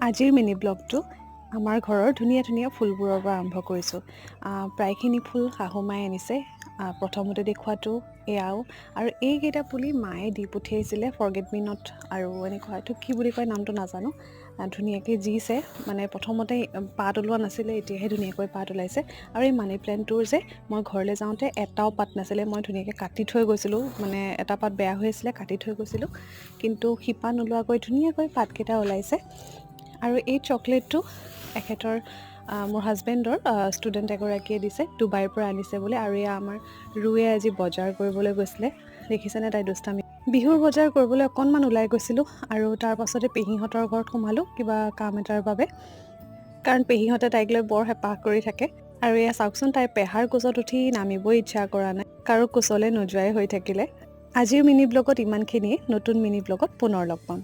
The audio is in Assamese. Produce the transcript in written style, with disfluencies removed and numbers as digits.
আজিৰ মিনি ব্লগটো আমাৰ ঘৰৰ ধুনীয়া ধুনীয়া ফুলবোৰৰ পৰা আৰম্ভ কৰিছোঁ। প্ৰায়খিনি ফুল শাহুমাই আনিছে। প্ৰথমতে দেখুৱাটো এয়াও, আৰু এইকেইটা পুলি মায়ে দি পঠিয়াইছিলে ফৰগেট মি নট, আৰু এনেকুৱা এইটো কি বুলি কয় নামটো নাজানো। ধুনীয়াকৈ জিছে, মানে প্ৰথমতে পাত ওলোৱা নাছিলে, এতিয়াহে ধুনীয়াকৈ পাত ওলাইছে। আৰু এই মানি প্লেণ্টটোৰ যে মই ঘৰলৈ যাওঁতে এটাও পাত নাছিলে, মই ধুনীয়াকৈ কাটি থৈ গৈছিলোঁ, মানে এটা পাত বেয়া হৈ আছিলে কাটি থৈ গৈছিলোঁ, কিন্তু শিপা নোলোৱাকৈ ধুনীয়াকৈ পাতকেইটা ওলাইছে। আৰু এই চকলেটটো এখেতৰ মোৰ হাজবেণ্ডৰ ষ্টুডেণ্ট এগৰাকীয়ে দিছে, ডুবাইৰ পৰা আনিছে বোলে। আৰু এয়া আমাৰ ৰুৱে আজি বজাৰ কৰিবলৈ গৈছিলে, দেখিছেনে তাই দুষ্টামি। বিহুৰ বজাৰ কৰিবলৈ অকণমান ওলাই গৈছিলোঁ, আৰু তাৰ পাছতে পেহীহঁতৰ ঘৰত সোমালোঁ কিবা কাম এটাৰ বাবে, কাৰণ পেহীহঁতে তাইক লৈ বৰ হেঁপাহ কৰি থাকে। আৰু এয়া চাওকচোন, তাইৰ পেহাৰ কোচত উঠি নামিবই ইচ্ছা কৰা নাই, কাৰো কোচলৈ নোযোৱাই হৈ থাকিলে। আজিৰ মিনি ব্লগত ইমানখিনিয়ে, নতুন মিনি ব্লগত পুনৰ লগ পাম।